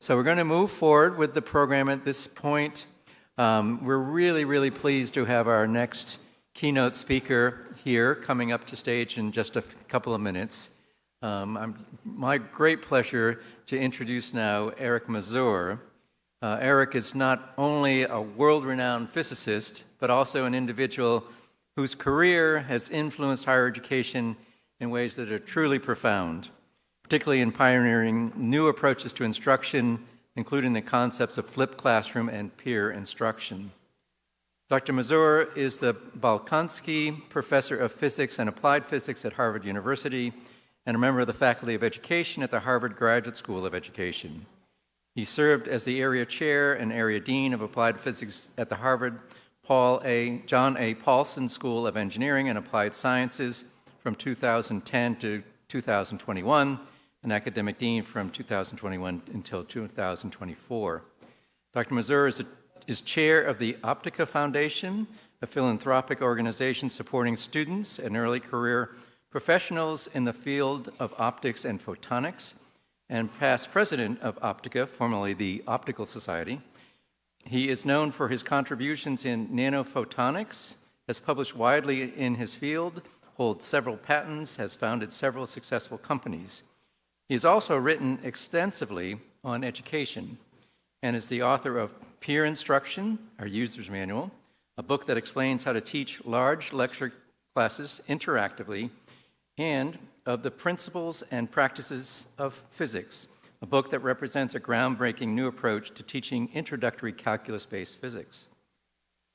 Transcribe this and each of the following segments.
So we're going to move forward with the program at this point. We're really pleased to have our next keynote speaker here coming up to stage in just a couple of minutes. My great pleasure to introduce now Eric Mazur. Eric is not only a world-renowned physicist, but also an individual whose career has influenced higher education in ways that are truly profound, particularly in pioneering new approaches to instruction, including the concepts of flipped classroom and peer instruction. Dr. Mazur is the Balkanski Professor of Physics and Applied Physics at Harvard University and a member of the Faculty of Education at the Harvard Graduate School of Education. He served as the Area Chair and Area Dean of Applied Physics at the Harvard John A. Paulson School of Engineering and Applied Sciences from 2010 to 2021, an academic dean from 2021 until 2024. Dr. Mazur is chair of the Optica Foundation, a philanthropic organization supporting students and early career professionals in the field of optics and photonics, and past president of Optica, formerly the Optical Society. He is known for his contributions in nanophotonics, has published widely in his field, holds several patents, has founded several successful companies. He has also written extensively on education and is the author of Peer Instruction, our user's manual, a book that explains how to teach large lecture classes interactively, and of the Principles and Practices of Physics, a book that represents a groundbreaking new approach to teaching introductory calculus-based physics.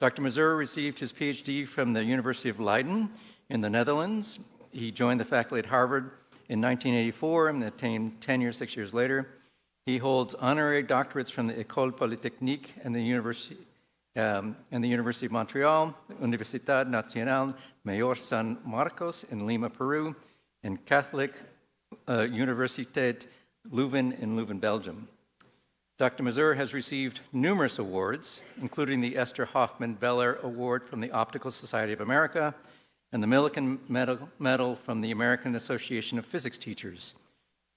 Dr. Mazur received his PhD from the University of Leiden in the Netherlands. He joined the faculty at Harvard in 1984 and attained tenure 6 years later. He holds honorary doctorates from the École Polytechnique and the University of Montreal, Universidad Nacional Mayor San Marcos in Lima, Peru, and Catholic Universiteit Leuven in Leuven, Belgium. Dr. Mazur has received numerous awards, including the Esther Hoffman Beller Award from the Optical Society of America and the Millikan Medal from the American Association of Physics Teachers.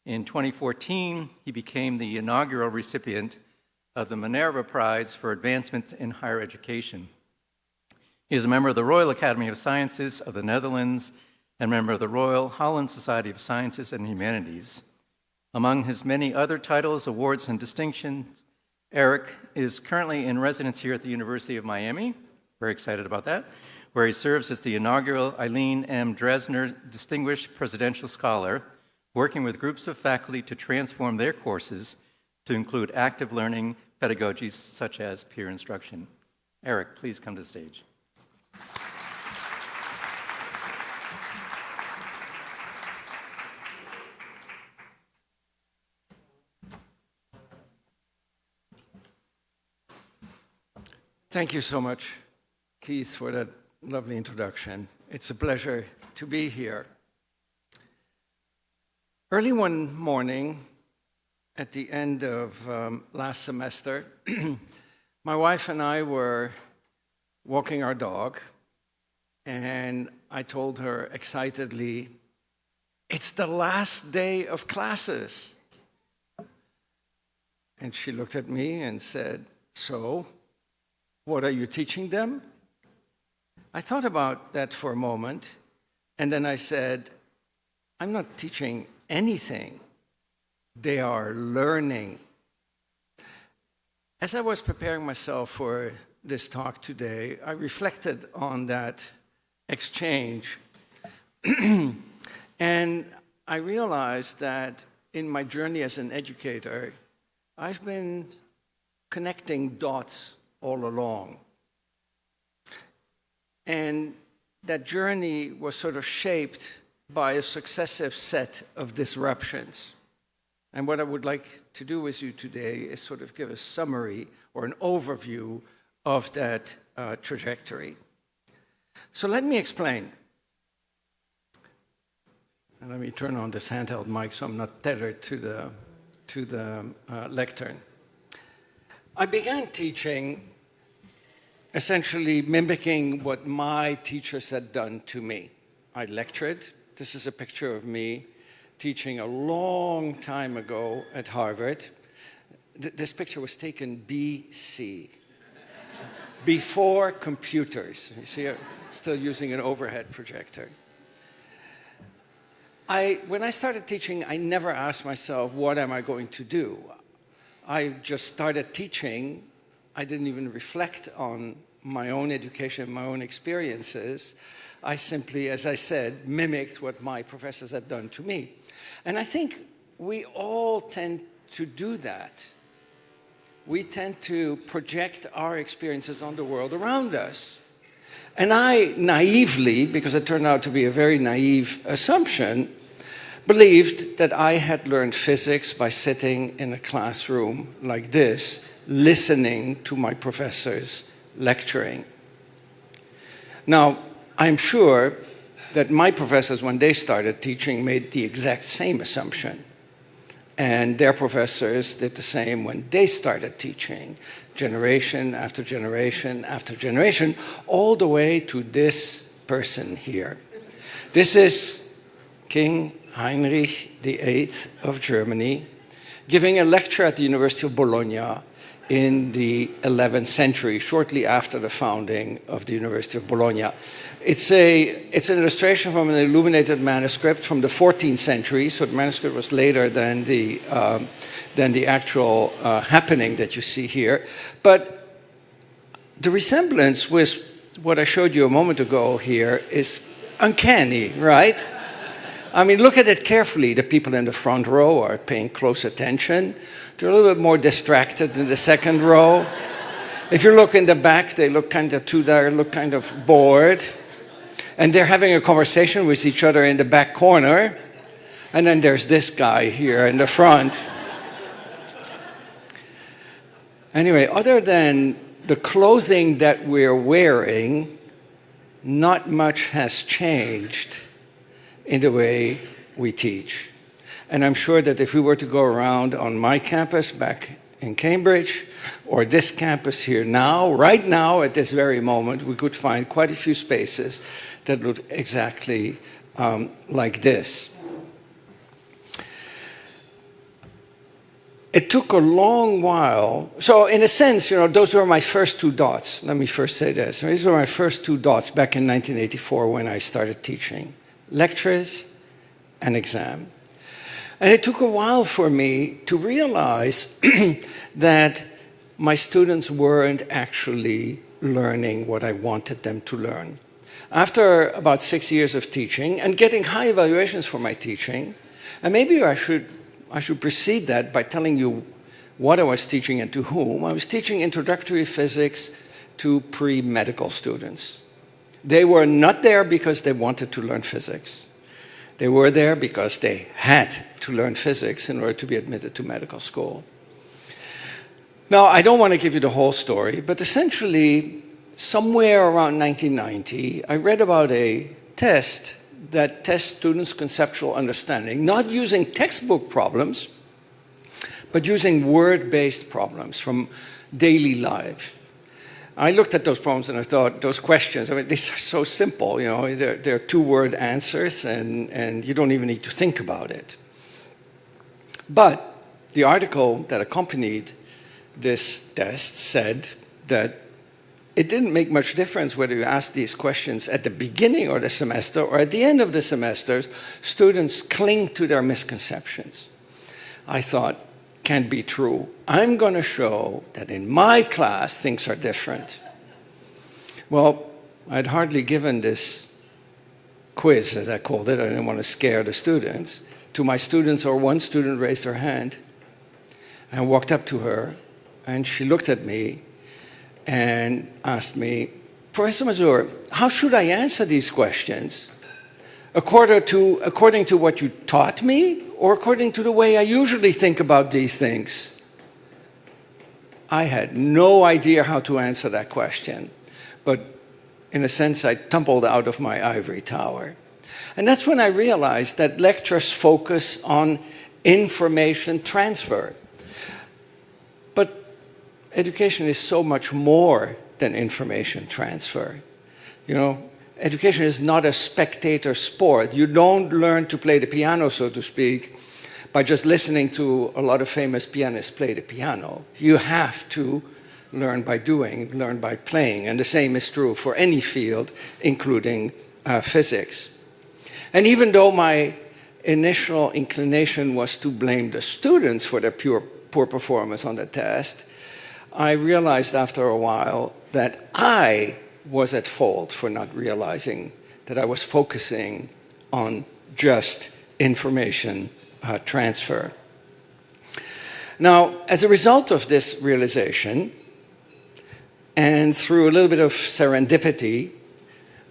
In 2014, he became the inaugural recipient of the Minerva Prize for Advancement in Higher Education. He is a member of the Royal Academy of Sciences of the Netherlands and member of the Royal Holland Society of Sciences and Humanities. Among his many other titles, awards, and distinctions, Eric is currently in residence here at the University of Miami, very excited about that, where he serves as the inaugural Eileen M. Dresner Distinguished Presidential Scholar, working with groups of faculty to transform their courses to include active learning pedagogies such as peer instruction. Eric, please come to the stage. Thank you so much, Keith, for that lovely introduction. It's a pleasure to be here. Early one morning, at the end of last semester, my wife and I were walking our dog, and I told her excitedly, "It's the last day of classes." And she looked at me and said, "So, what are you teaching them?" I thought about that for a moment, and then I said, "I'm not teaching anything. They are learning." As I was preparing myself for this talk today, I reflected on that exchange, and I realized that in my journey as an educator, I've been connecting dots all along. And that journey was sort of shaped by a successive set of disruptions. And what I would like to do with you today is sort of give a summary or an overview of that trajectory. So let me explain. And let me turn on this handheld mic so I'm not tethered to the lectern. I began teaching essentially mimicking what my teachers had done to me. I lectured. This is a picture of me teaching a long time ago at Harvard. this picture was taken BC, before computers. You see, I'm still using an overhead projector. When I started teaching, I never asked myself, what am I going to do? I just started teaching. I didn't even reflect on my own education, my own experiences. I simply, as I said, mimicked what my professors had done to me. And I think we all tend to do that. We tend to project our experiences on the world around us. And I naively, because it turned out to be a very naive assumption, believed that I had learned physics by sitting in a classroom like this, listening to my professors lecturing. Now, I'm sure that my professors, when they started teaching, made the exact same assumption. And their professors did the same when they started teaching, generation after generation after generation, all the way to this person here. This is King Heinrich VIII of Germany, giving a lecture at the University of Bologna in the 11th century, shortly after the founding of the University of Bologna. It's an illustration from an illuminated manuscript from the 14th century, so the manuscript was later than the actual happening that you see here. But the resemblance with what I showed you a moment ago here is uncanny, right? I mean, look at it carefully. The people in the front row are paying close attention. They're a little bit more distracted than the second row. If you look in the back, they look kind of bored. And they're having a conversation with each other in the back corner. And then there's this guy here in the front. Anyway, other than the clothing that we're wearing, not much has changed in the way we teach. And I'm sure that if we were to go around on my campus back in Cambridge, or this campus here now, right now, at this very moment, we could find quite a few spaces that look exactly like this. It took a long while. So in a sense, those were my first two dots. Let me first say this. These were my first two dots back in 1984 when I started teaching. Lectures and exam. And it took a while for me to realize that my students weren't actually learning what I wanted them to learn. After about 6 years of teaching and getting high evaluations for my teaching, and maybe I should precede that by telling you what I was teaching and to whom. I was teaching introductory physics to pre-medical students. They were not there because they wanted to learn physics. They were there because they had to learn physics in order to be admitted to medical school. Now, I don't want to give you the whole story, but essentially, somewhere around 1990, I read about a test that tests students' conceptual understanding, not using textbook problems, but using word-based problems from daily life. I looked at those problems and I thought, those questions, these are so simple, they're two-word answers and you don't even need to think about it. But the article that accompanied this test said that it didn't make much difference whether you asked these questions at the beginning of the semester or at the end of the semester, students cling to their misconceptions. I thought, can't be true. I'm going to show that in my class things are different. Well, I'd hardly given this quiz, as I called it. I didn't want to scare the students. To my students, or one student raised her hand. I walked up to her, and she looked at me and asked me, Professor Mazur, how should I answer these questions? According to what you taught me, or according to the way I usually think about these things? I had no idea how to answer that question, but in a sense, I tumbled out of my ivory tower. And that's when I realized that lectures focus on information transfer. But education is so much more than information transfer. Education is not a spectator sport. You don't learn to play the piano, so to speak, by just listening to a lot of famous pianists play the piano. You have to learn by doing, learn by playing, and the same is true for any field, including physics. And even though my initial inclination was to blame the students for their poor performance on the test, I realized after a while that I was at fault for not realizing that I was focusing on just information transfer. Now, as a result of this realization, and through a little bit of serendipity,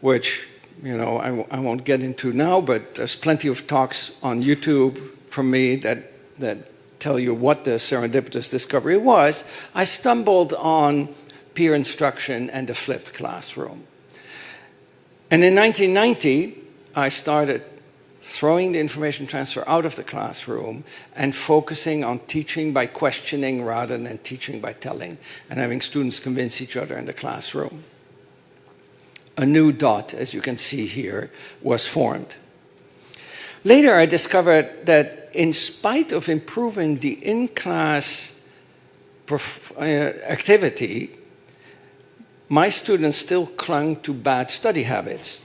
which I won't get into now, but there's plenty of talks on YouTube from me that tell you what the serendipitous discovery was, I stumbled on peer instruction and the flipped classroom. And in 1990, I started throwing the information transfer out of the classroom and focusing on teaching by questioning rather than teaching by telling, and having students convince each other in the classroom. A new dot, as you can see here, was formed. Later, I discovered that in spite of improving the in-class activity, my students still clung to bad study habits.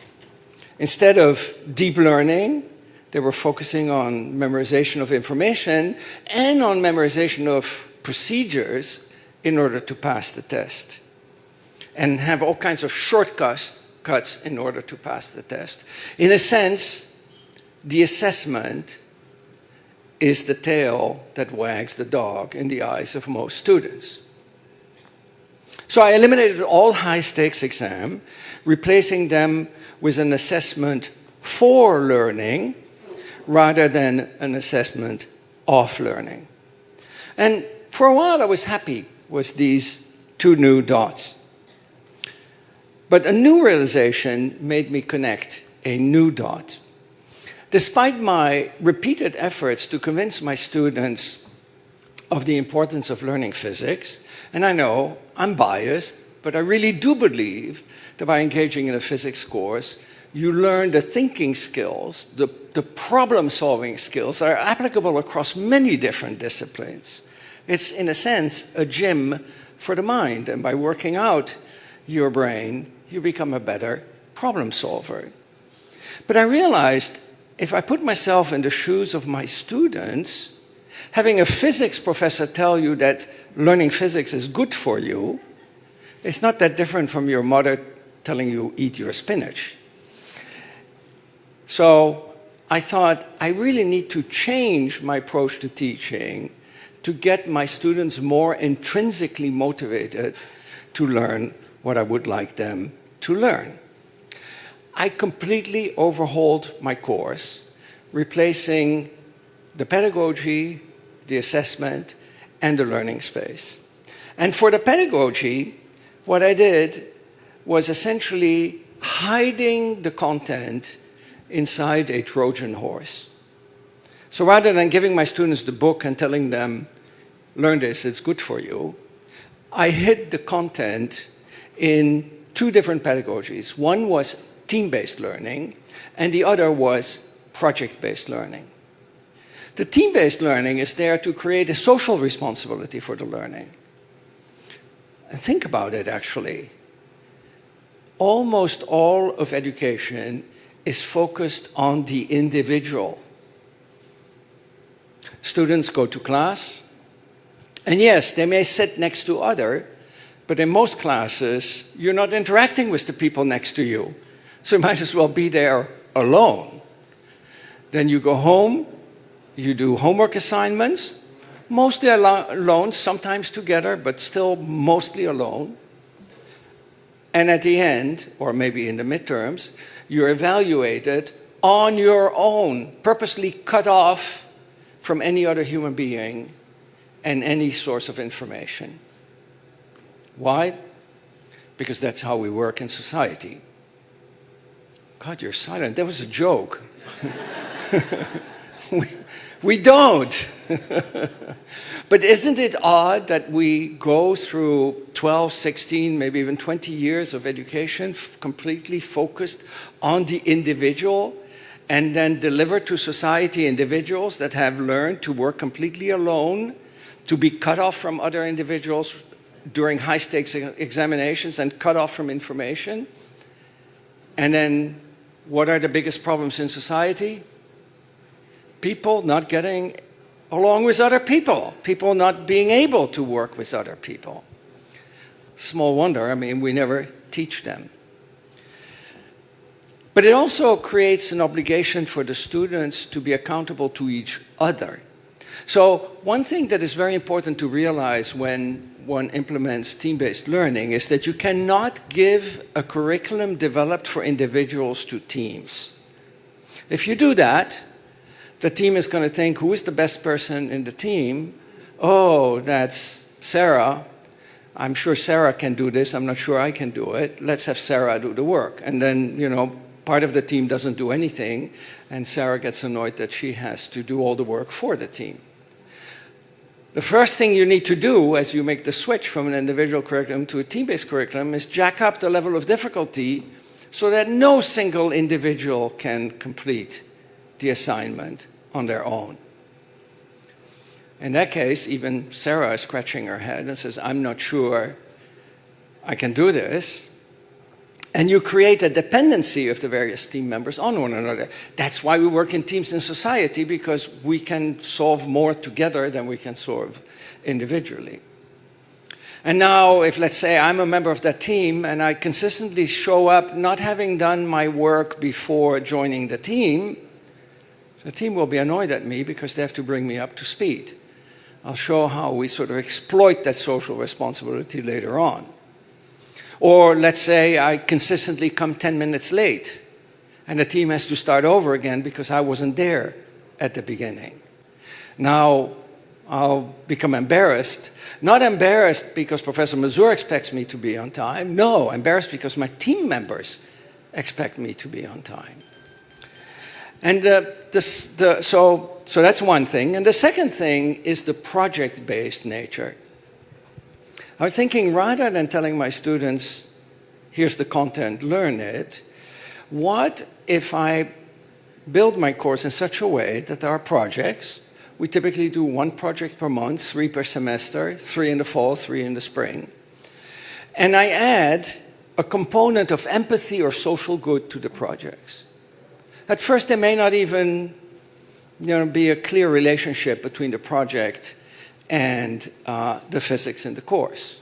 Instead of deep learning, they were focusing on memorization of information and on memorization of procedures in order to pass the test, and have all kinds of shortcuts in order to pass the test. In a sense, the assessment is the tail that wags the dog in the eyes of most students. So I eliminated all high-stakes exams, replacing them with an assessment for learning rather than an assessment of learning. And for a while I was happy with these two new dots. But a new realization made me connect a new dot. Despite my repeated efforts to convince my students of the importance of learning physics, and I know I'm biased, but I really do believe that by engaging in a physics course, you learn the thinking skills, the problem-solving skills that are applicable across many different disciplines. It's, in a sense, a gym for the mind, and by working out your brain, you become a better problem solver. But I realized if I put myself in the shoes of my students, having a physics professor tell you that learning physics is good for you, it's not that different from your mother telling you eat your spinach. So I thought I really need to change my approach to teaching to get my students more intrinsically motivated to learn what I would like them to learn. I completely overhauled my course, replacing the pedagogy, the assessment, and the learning space. And for the pedagogy, what I did was essentially hiding the content inside a Trojan horse. So rather than giving my students the book and telling them, learn this, it's good for you, I hid the content in two different pedagogies. One was team-based learning, and the other was project-based learning. The team-based learning is there to create a social responsibility for the learning. And think about it, actually. Almost all of education is focused on the individual. Students go to class, and yes, they may sit next to others, but in most classes, you're not interacting with the people next to you. So you might as well be there alone. Then you go home, you do homework assignments, mostly alone, sometimes together, but still mostly alone. And at the end, or maybe in the midterms, you're evaluated on your own, purposely cut off from any other human being and any source of information. Why? Because that's how we work in society. God, you're silent. That was a joke. We don't. But isn't it odd that we go through 12, 16, maybe even 20 years of education completely focused on the individual, and then deliver to society individuals that have learned to work completely alone, to be cut off from other individuals during high-stakes examinations and cut off from information. And then what are the biggest problems in society? People not getting along with other people, people not being able to work with other people. Small wonder, I mean, we never teach them. But it also creates an obligation for the students to be accountable to each other. So one thing that is very important to realize when one implements team-based learning is that you cannot give a curriculum developed for individuals to teams. If you do that, the team is going to think, who is the best person in the team? Oh, that's Sarah. I'm sure Sarah can do this. I'm not sure I can do it. Let's have Sarah do the work. And then, part of the team doesn't do anything, and Sarah gets annoyed that she has to do all the work for the team. The first thing you need to do as you make the switch from an individual curriculum to a team-based curriculum is jack up the level of difficulty so that no single individual can complete the assignment on their own. In that case, even Sarah is scratching her head and says, I'm not sure I can do this. And you create a dependency of the various team members on one another. That's why we work in teams in society, because we can solve more together than we can solve individually. And now, if let's say I'm a member of that team and I consistently show up not having done my work before joining the team will be annoyed at me because they have to bring me up to speed. I'll show how we sort of exploit that social responsibility later on. Or let's say I consistently come 10 minutes late and the team has to start over again because I wasn't there at the beginning. Now I'll become embarrassed. Not embarrassed because Professor Mazur expects me to be on time. No, embarrassed because my team members expect me to be on time. And so that's one thing. And the second thing is the project-based nature. I was thinking, rather than telling my students, here's the content, learn it, what if I build my course in such a way that there are projects? We typically do 1 project per month, 3 per semester, 3 in the fall, 3 in the spring. And I add a component of empathy or social good to the projects. At first, there may not even be a clear relationship between the project and the physics in the course.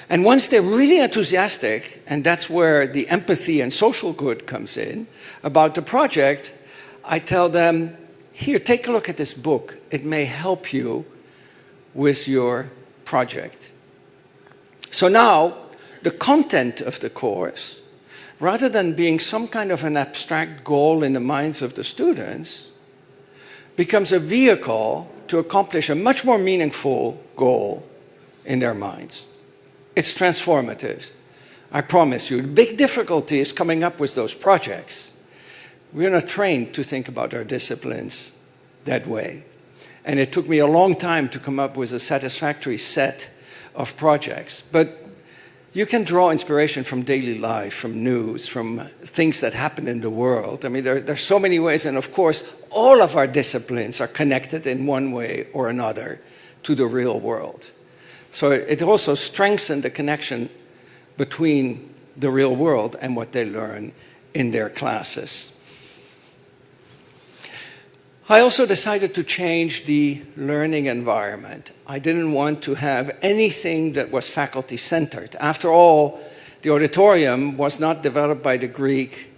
And once they're really enthusiastic, and that's where the empathy and social good comes in, about the project, I tell them, here, take a look at this book. It may help you with your project. So now, the content of the course, rather than being some kind of an abstract goal in the minds of the students, becomes a vehicle to accomplish a much more meaningful goal in their minds. It's transformative. I promise you. The big difficulty is coming up with those projects. We're not trained to think about our disciplines that way. And it took me a long time to come up with a satisfactory set of projects. But you can draw inspiration from daily life, from news, from things that happen in the world. I mean, there's so many ways, and of course, all of our disciplines are connected in one way or another to the real world. So it also strengthens the connection between the real world and what they learn in their classes. I also decided to change the learning environment. I didn't want to have anything that was faculty-centered. After all, the auditorium was not developed by the Greek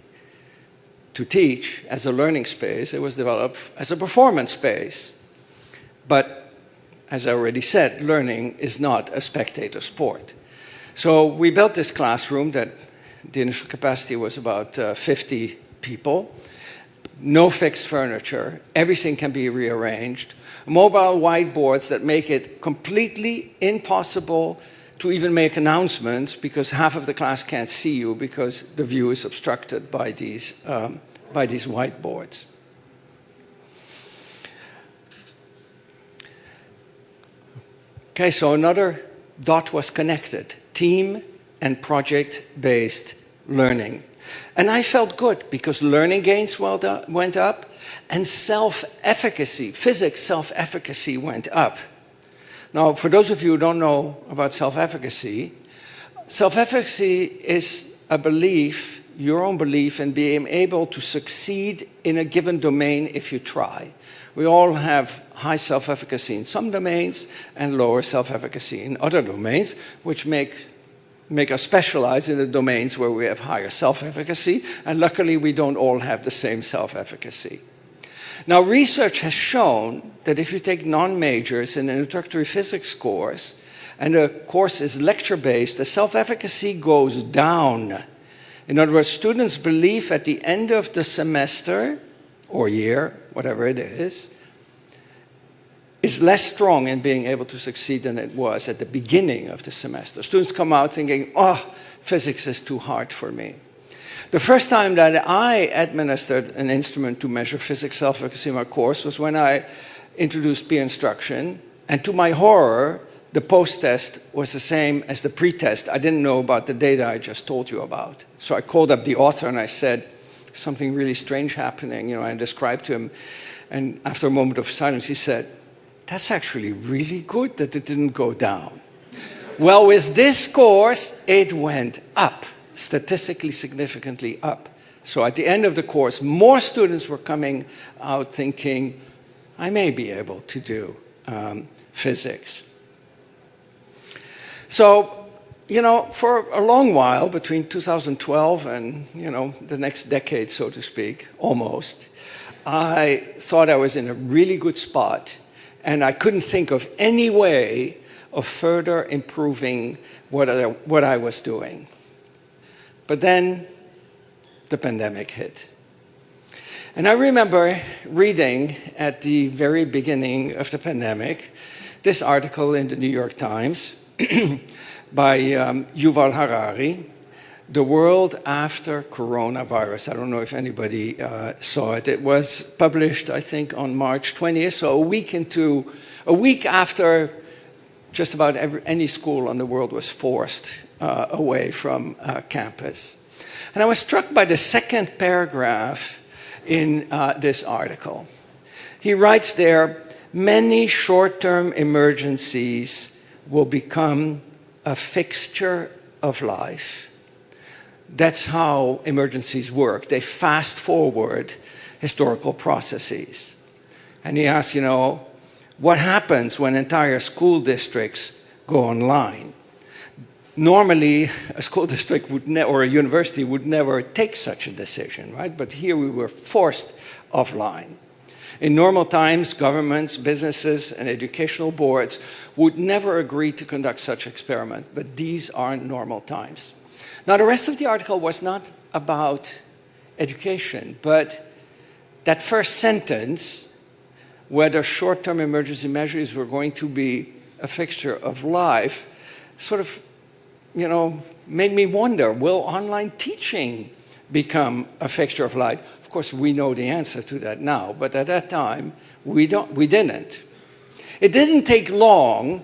to teach as a learning space. It was developed as a performance space. But as I already said, learning is not a spectator sport. So we built this classroom that the initial capacity was about 50 people. No fixed furniture, everything can be rearranged. Mobile whiteboards that make it completely impossible to even make announcements because half of the class can't see you because the view is obstructed by these whiteboards. Okay, so another dot was connected. Team and project-based learning. And I felt good because learning gains went up and self-efficacy, physics self-efficacy went up. Now, for those of you who don't know about self-efficacy is a belief, your own belief in being able to succeed in a given domain if you try. We all have high self-efficacy in some domains and lower self-efficacy in other domains, which make us specialize in the domains where we have higher self-efficacy, and luckily we don't all have the same self-efficacy. Now, research has shown that if you take non-majors in an introductory physics course, and the course is lecture-based, the self-efficacy goes down. In other words, students' belief at the end of the semester, or year, whatever it is less strong in being able to succeed than it was at the beginning of the semester. Students come out thinking, oh, physics is too hard for me. The first time that I administered an instrument to measure physics self-efficacy in my course was when I introduced peer instruction, and to my horror, the post-test was the same as the pre-test. I didn't know about the data I just told you about. So I called up the author and I said, something really strange happening, I described to him, and after a moment of silence he said, that's actually really good that it didn't go down. Well, with this course, it went up, statistically significantly up. So at the end of the course, more students were coming out thinking, I may be able to do physics. So, for a long while, between 2012 and, the next decade, so to speak, almost, I thought I was in a really good spot, and I couldn't think of any way of further improving what I was doing. But then the pandemic hit. And I remember reading at the very beginning of the pandemic this article in the New York Times by Yuval Harari, The World After Coronavirus. I don't know if anybody saw it. It was published, I think, on March 20th, so a week after just about any school in the world was forced away from campus. And I was struck by the second paragraph in this article. He writes there, many short-term emergencies will become a fixture of life. That's how emergencies work. They fast forward historical processes. And he asks, what happens when entire school districts go online? Normally, a school district or a university would never take such a decision, right? But here we were forced offline. In normal times, governments, businesses, and educational boards would never agree to conduct such experiment, but these aren't normal times. Now, the rest of the article was not about education, but that first sentence, whether short-term emergency measures were going to be a fixture of life, sort of, made me wonder, will online teaching become a fixture of life? Of course, we know the answer to that now, but at that time, we didn't. It didn't take long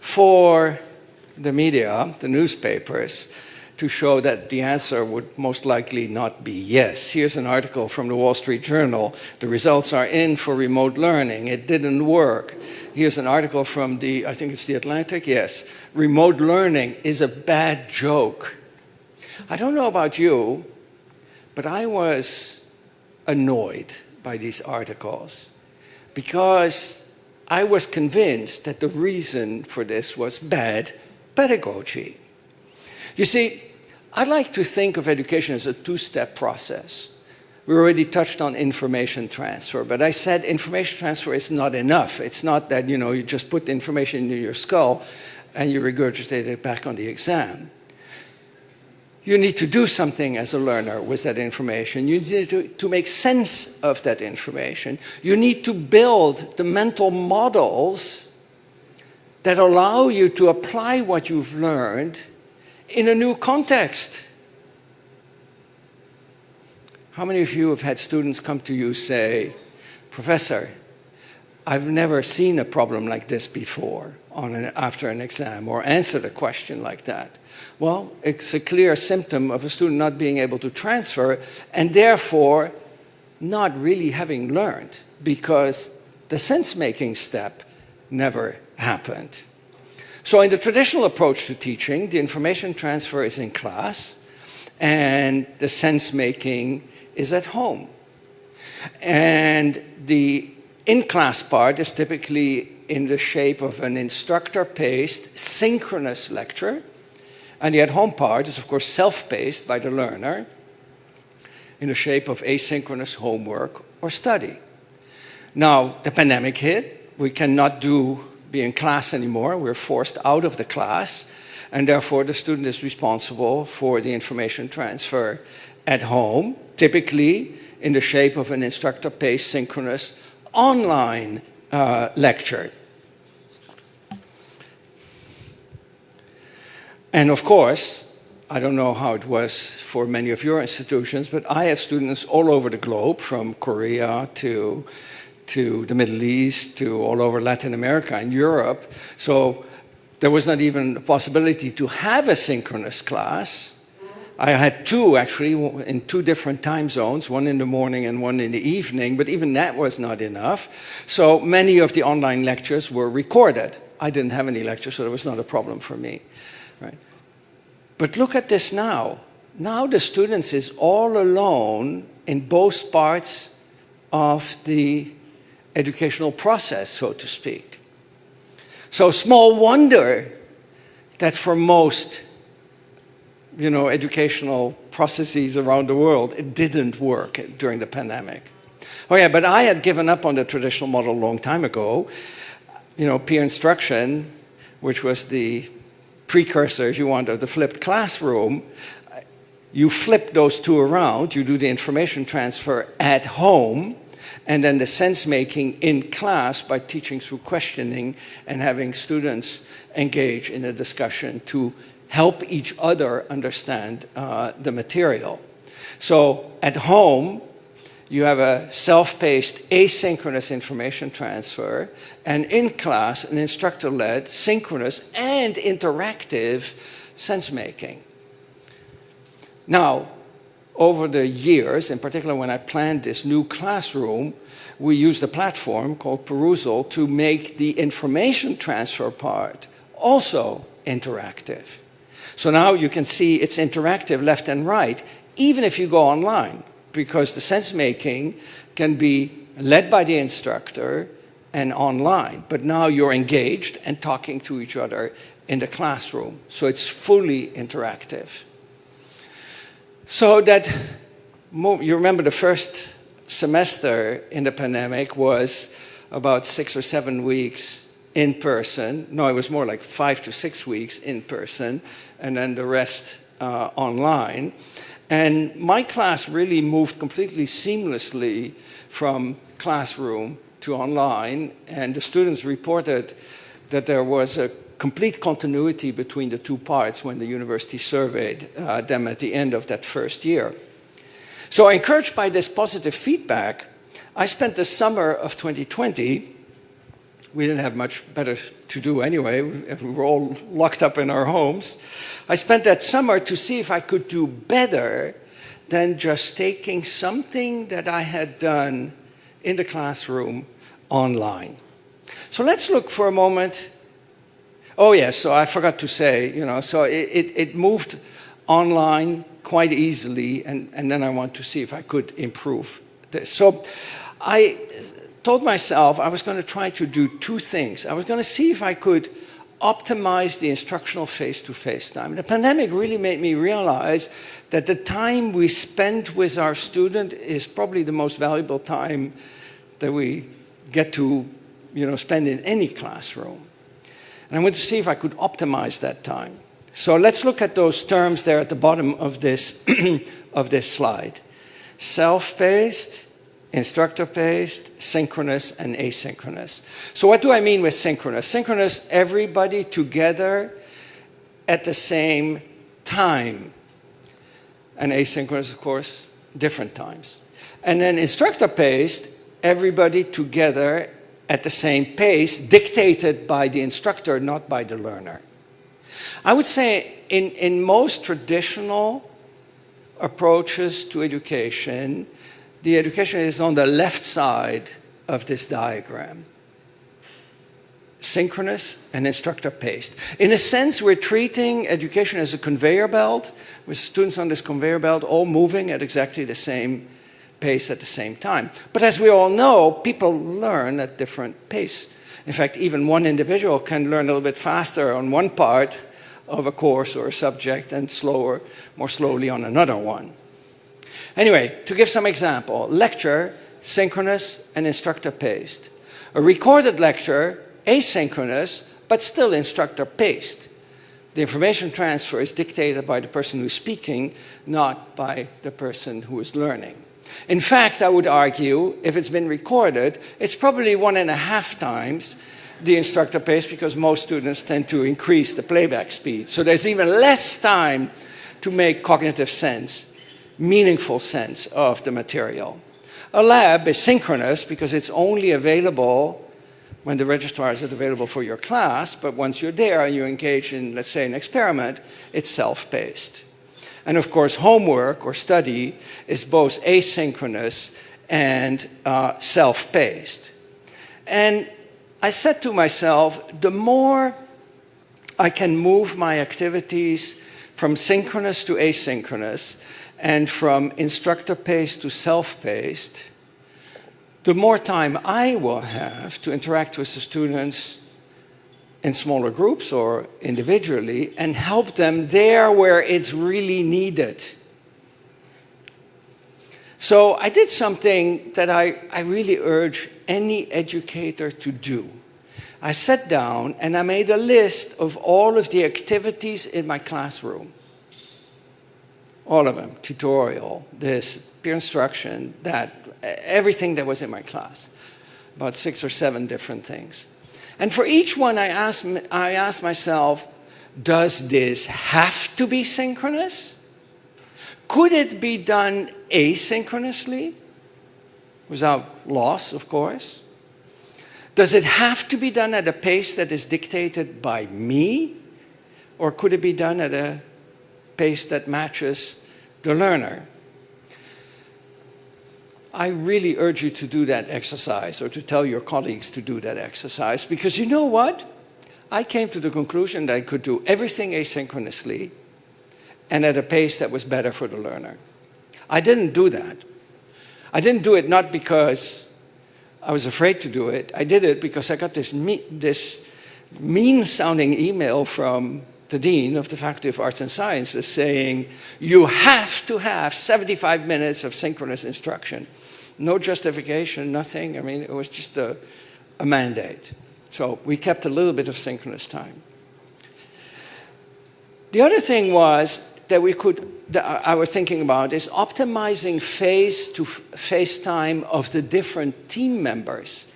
for the media, the newspapers, to show that the answer would most likely not be yes. Here's an article from the Wall Street Journal. The results are in for remote learning. It didn't work. Here's an article from I think it's The Atlantic, yes. Remote learning is a bad joke. I don't know about you, but I was annoyed by these articles because I was convinced that the reason for this was bad pedagogy. You see, I like to think of education as a two-step process. We already touched on information transfer, but I said information transfer is not enough. It's not that, you just put the information into your skull and you regurgitate it back on the exam. You need to do something as a learner with that information. You need to make sense of that information. You need to build the mental models that allow you to apply what you've learned in a new context. How many of you have had students come to you say, Professor, I've never seen a problem like this before after an exam or answered a question like that. Well, it's a clear symptom of a student not being able to transfer and therefore not really having learned because the sense-making step never happened. So in the traditional approach to teaching, the information transfer is in class and the sense-making is at home. And the in-class part is typically in the shape of an instructor-paced synchronous lecture, and the at-home part is, of course, self-paced by the learner in the shape of asynchronous homework or study. Now, the pandemic hit. We cannot be in class anymore. We're forced out of the class, and therefore the student is responsible for the information transfer at home, typically in the shape of an instructor-paced synchronous online lecture. And of course, I don't know how it was for many of your institutions, but I had students all over the globe, from Korea to the Middle East to all over Latin America and Europe. So there was not even the possibility to have a synchronous class. I had two, actually, in 2 different time zones, one in the morning and one in the evening, but even that was not enough. So many of the online lectures were recorded. I didn't have any lectures, so it was not a problem for me. Right? But look at this now. Now the students is all alone in both parts of the educational process, so to speak. So small wonder that for most educational processes around the world, it didn't work during the pandemic. Oh yeah, but I had given up on the traditional model a long time ago. Peer instruction, which was the precursor, if you want, of the flipped classroom, you flip those two around, you do the information transfer at home, and then the sense-making in class by teaching through questioning and having students engage in a discussion to help each other understand the material. So at home, you have a self-paced asynchronous information transfer, and in class, an instructor-led synchronous and interactive sense-making. Now, over the years, in particular when I planned this new classroom, we used a platform called Perusal to make the information transfer part also interactive. So now you can see it's interactive left and right, even if you go online, because the sense-making can be led by the instructor and online. But now you're engaged and talking to each other in the classroom. So it's fully interactive. So that, you remember the first semester in the pandemic was about 6 or 7 weeks in person. No, it was more like 5 to 6 weeks in person, and then the rest online. And my class really moved completely seamlessly from classroom to online, and the students reported that there was a complete continuity between the two parts when the university surveyed them at the end of that first year. So encouraged by this positive feedback, I spent the summer of 2020, we didn't have much better to do anyway, we were all locked up in our homes. I spent that summer to see if I could do better than just taking something that I had done in the classroom online. So let's look for a moment. Oh yes, so I forgot to say, so it moved online quite easily, and then I want to see if I could improve this. So I told myself I was going to try to do 2 things. I was going to see if I could optimize the instructional face-to-face time. The pandemic really made me realize that the time we spend with our student is probably the most valuable time that we get to spend in any classroom. And I wanted to see if I could optimize that time. So let's look at those terms there at the bottom of this, of this slide. Self-paced, instructor-paced, synchronous, and asynchronous. So what do I mean with synchronous? Synchronous, everybody together at the same time. And asynchronous, of course, different times. And then instructor-paced, everybody together at the same pace, dictated by the instructor, not by the learner. I would say in most traditional approaches to education, the education is on the left side of this diagram. Synchronous and instructor-paced. In a sense, we're treating education as a conveyor belt, with students on this conveyor belt all moving at exactly the same pace at the same time. But as we all know, people learn at different pace. In fact, even one individual can learn a little bit faster on one part of a course or a subject and more slowly on another one. Anyway, to give some example, lecture, synchronous and instructor-paced. A recorded lecture, asynchronous, but still instructor-paced. The information transfer is dictated by the person who's speaking, not by the person who is learning. In fact, I would argue, if it's been recorded, it's probably 1.5 times the instructor pace, because most students tend to increase the playback speed. So there's even less time to make cognitive sense, meaningful sense of the material. A lab is synchronous because it's only available when the registrar is available for your class, but once you're there and you engage in, let's say, an experiment, it's self-paced. And of course, homework or study is both asynchronous and self-paced. And I said to myself, the more I can move my activities from synchronous to asynchronous and from instructor-paced to self-paced, the more time I will have to interact with the students in smaller groups or individually and help them there where it's really needed. So I did something that I really urge any educator to do. I sat down and I made a list of all of the activities in my classroom. All of them, tutorial, this, peer instruction, that, everything that was in my class. About 6 or 7 different things. And for each one I asked myself, does this have to be synchronous? Could it be done asynchronously? Without loss, of course. Does it have to be done at a pace that is dictated by me? Or could it be done at a pace that matches the learner? I really urge you to do that exercise, or to tell your colleagues to do that exercise, because you know what? I came to the conclusion that I could do everything asynchronously and at a pace that was better for the learner. I didn't do that. I didn't do it not because I was afraid to do it. I did it because I got this mean-sounding email from the Dean of the Faculty of Arts and Sciences saying, you have to have 75 minutes of synchronous instruction. No justification, nothing. I mean, it was just a mandate. So we kept a little bit of synchronous time. The other thing was that I was thinking about is optimizing face-to-face time of the different team members.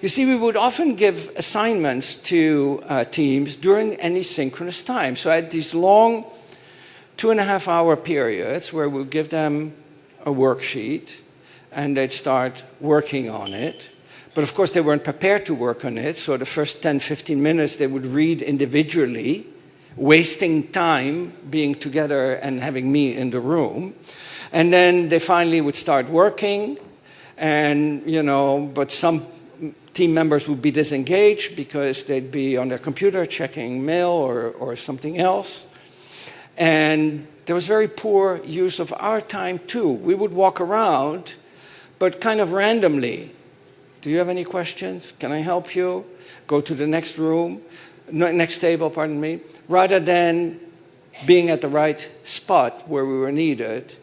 You see, we would often give assignments to teams during any synchronous time. So I had these long 2.5-hour periods where we'd give them a worksheet and they'd start working on it. But of course, they weren't prepared to work on it. So the first 10, 15 minutes, they would read individually, wasting time being together and having me in the room. And then they finally would start working. And, but some team members would be disengaged because they'd be on their computer checking mail or something else. And there was very poor use of our time too. We would walk around, but kind of randomly. Do you have any questions? Can I help you? Go to the next room, next table, pardon me, rather than being at the right spot where we were needed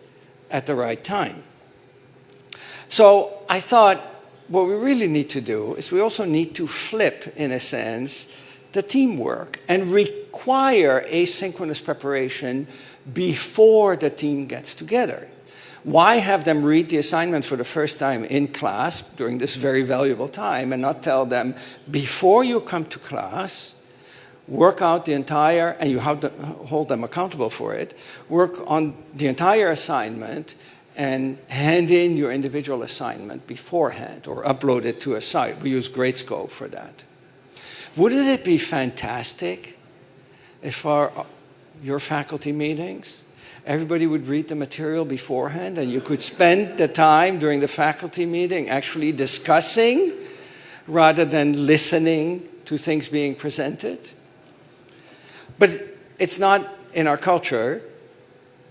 at the right time. So I thought, what we really need to do is we also need to flip, in a sense, the teamwork and require asynchronous preparation before the team gets together. Why have them read the assignment for the first time in class during this very valuable time and not tell them, before you come to class, work out the entire, and you have to hold them accountable for it, work on the entire assignment and hand in your individual assignment beforehand or upload it to a site. We use Gradescope for that. Wouldn't it be fantastic if your faculty meetings, everybody would read the material beforehand and you could spend the time during the faculty meeting actually discussing rather than listening to things being presented? But it's not in our culture,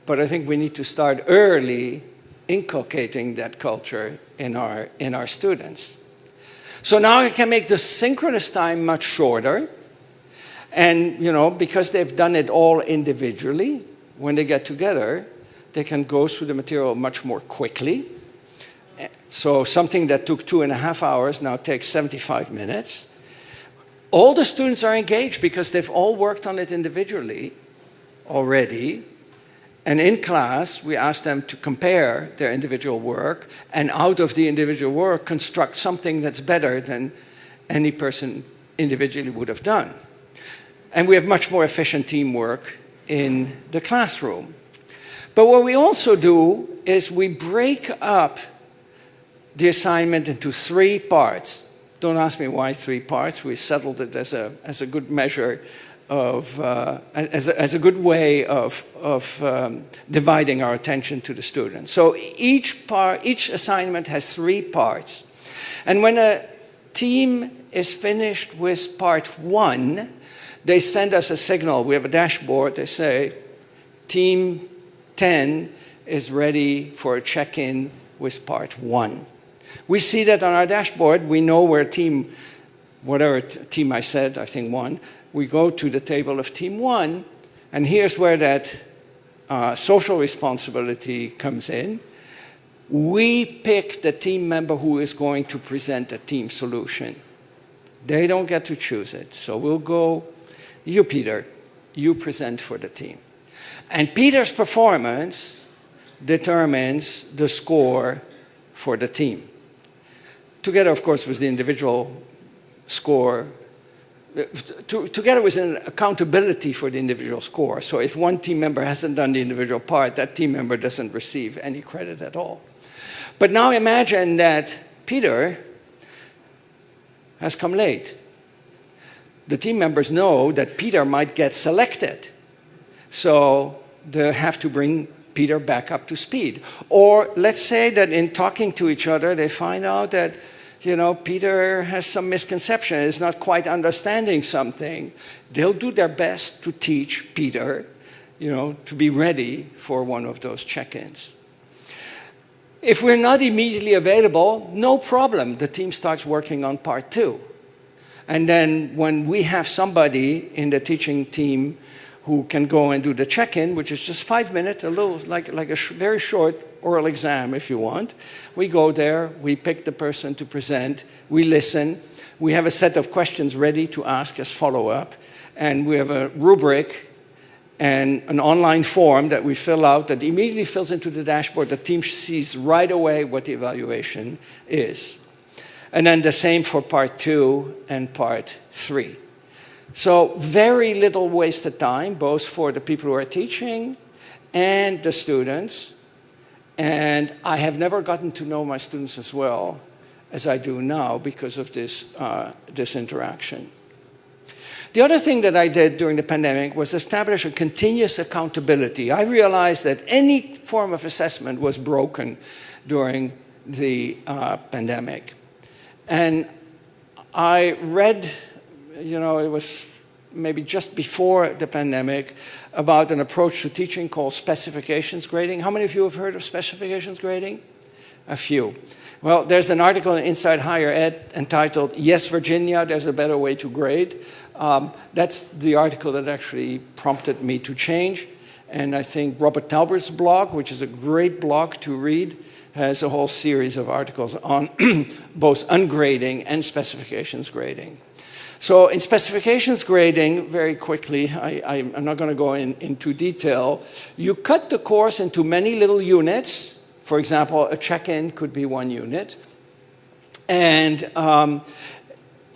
but I think we need to start early inculcating that culture in our students. So now I can make the synchronous time much shorter. And, because they've done it all individually, when they get together, they can go through the material much more quickly. So something that took 2.5 hours now takes 75 minutes. All the students are engaged because they've all worked on it individually already. And in class, we ask them to compare their individual work, and out of the individual work, construct something that's better than any person individually would have done. And we have much more efficient teamwork in the classroom. But what we also do is we break up the assignment into 3 parts. Don't ask me why 3 parts. We settled it as a good measure of, as a good way of dividing our attention to the students. So each assignment has 3 parts. And when a team is finished with part 1, they send us a signal. We have a dashboard. They say, Team 10 is ready for a check-in with part 1. We see that on our dashboard. We know where whatever team I said, I think 1, we go to the table of Team 1, and here's where that social responsibility comes in. We pick the team member who is going to present a team solution. They don't get to choose it. So we'll go, you, Peter, you present for the team. And Peter's performance determines the score for the team. Together, of course, with the individual score, together with an accountability for the individual score. So if one team member hasn't done the individual part, that team member doesn't receive any credit at all. But now imagine that Peter has come late. The team members know that Peter might get selected. So they have to bring Peter back up to speed. Or let's say that in talking to each other, they find out that, Peter has some misconception, is not quite understanding something. They'll do their best to teach Peter, to be ready for one of those check-ins. If we're not immediately available, no problem. The team starts working on part 2. And then when we have somebody in the teaching team who can go and do the check-in, which is just 5 minutes, a little like a very short oral exam if you want. We go there, we pick the person to present, we listen, we have a set of questions ready to ask as follow-up, and we have a rubric and an online form that we fill out that immediately fills into the dashboard. The team sees right away what the evaluation is. And then the same for part 2 and part 3. So very little wasted time, both for the people who are teaching and the students. And I have never gotten to know my students as well as I do now because of this interaction. The other thing that I did during the pandemic was establish a continuous accountability. I realized that any form of assessment was broken during the pandemic. And I read, it was maybe just before the pandemic, about an approach to teaching called specifications grading. How many of you have heard of specifications grading? A few. Well, there's an article in Inside Higher Ed entitled, Yes, Virginia, There's a Better Way to Grade. That's the article that actually prompted me to change. And I think Robert Talbert's blog, which is a great blog to read, has a whole series of articles on both ungrading and specifications grading. So in specifications grading, very quickly, I'm not going to go into detail, you cut the course into many little units. For example, a check-in could be 1 unit. And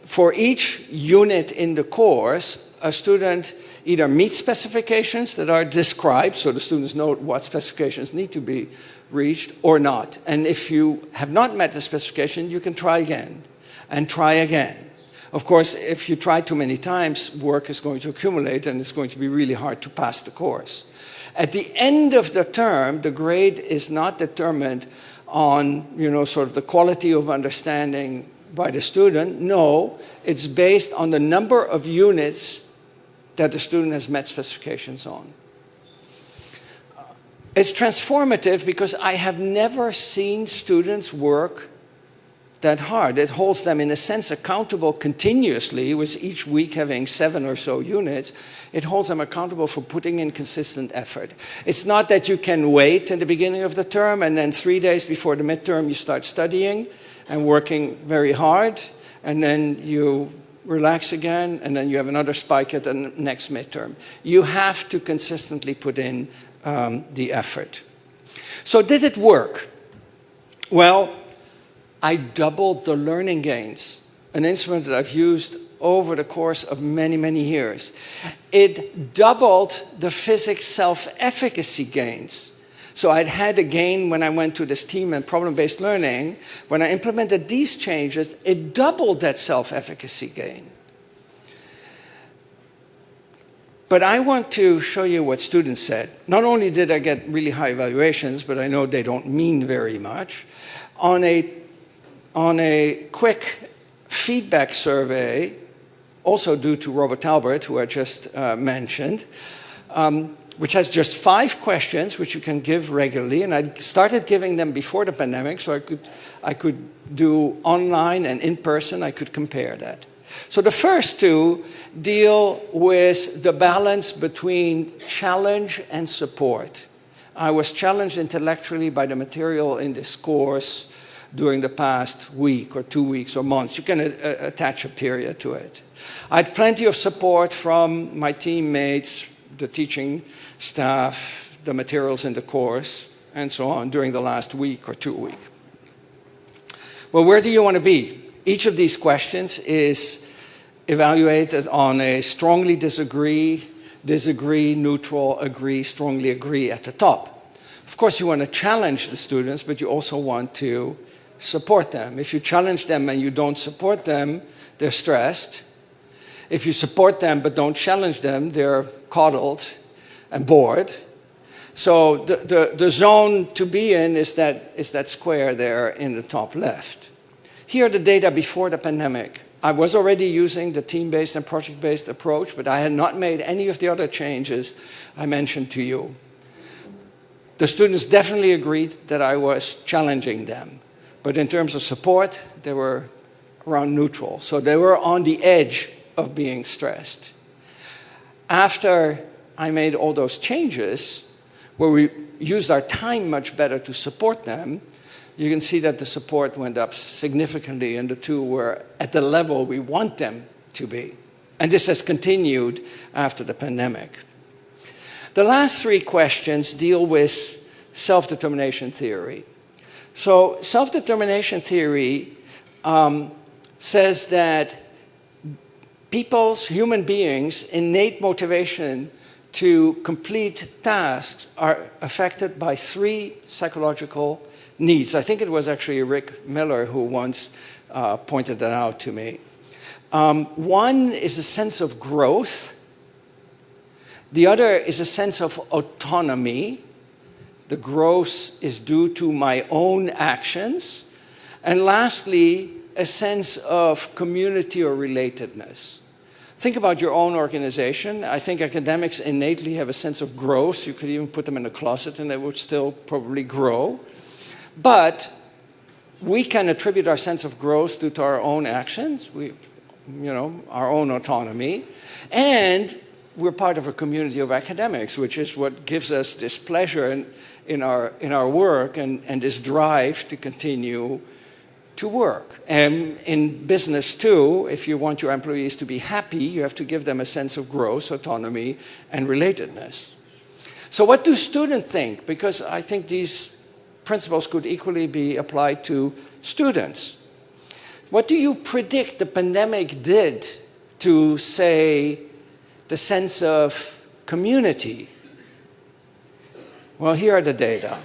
for each unit in the course, a student either meet specifications that are described, so the students know what specifications need to be reached, or not. And if you have not met the specification, you can try again and try again. Of course, if you try too many times, work is going to accumulate and it's going to be really hard to pass the course. At the end of the term, the grade is not determined on, sort of the quality of understanding by the student. No, it's based on the number of units that the student has met specifications on. It's transformative because I have never seen students work that hard. It holds them, in a sense, accountable continuously, with each week having 7 or so units. It holds them accountable for putting in consistent effort. It's not that you can wait in the beginning of the term and then 3 days before the midterm you start studying and working very hard, and then you relax again, and then you have another spike at the next midterm. You have to consistently put in the effort. So did it work? Well, I doubled the learning gains, an instrument that I've used over the course of many, many years. It doubled the physics self-efficacy gains. So I'd had a gain when I went to this team and problem-based learning. When I implemented these changes, it doubled that self-efficacy gain. But I want to show you what students said. Not only did I get really high evaluations, but I know they don't mean very much. On a quick feedback survey, also due to Robert Talbert, who I just mentioned, which has just 5 questions, which you can give regularly. And I started giving them before the pandemic, so I could do online and in person. I could compare that. So the first 2 deal with the balance between challenge and support. I was challenged intellectually by the material in this course during the past week or 2 weeks or months. You can attach a period to it. I had plenty of support from my teammates, the teaching staff, the materials in the course, and so on during the last week or 2 weeks. Well, where do you want to be? Each of these questions is evaluated on a strongly disagree, neutral, agree, strongly agree at the top. Of course, you want to challenge the students, but you also want to support them. If you challenge them and you don't support them, they're stressed. If you support them but don't challenge them, they're coddled and bored. So the zone to be in is that square there in the top left. Here are the data before the pandemic. I was already using the team-based and project-based approach, but I had not made any of the other changes I mentioned to you. The students definitely agreed that I was challenging them. But in terms of support, they were around neutral. So they were on the edge of being stressed. After I made all those changes, where we used our time much better to support them, you can see that the support went up significantly, and the 2 were at the level we want them to be. And this has continued after the pandemic. The last 3 questions deal with self-determination theory. So self-determination theory says that human beings' innate motivation to complete tasks are affected by 3 psychological needs. I think it was actually Rick Miller who once pointed that out to me. One is a sense of growth. The other is a sense of autonomy. The growth is due to my own actions. And lastly, a sense of community or relatedness. Think about your own organization. I think academics innately have a sense of growth. You could even put them in a closet and they would still probably grow. But we can attribute our sense of growth to our own actions, our own autonomy, and we're part of a community of academics, which is what gives us this pleasure in our work and this drive to continue to work. And in business too, if you want your employees to be happy, you have to give them a sense of growth, autonomy, and relatedness. So what do students think? Because I think these principles could equally be applied to students. What do you predict the pandemic did to, say, the sense of community. Well, here are the data.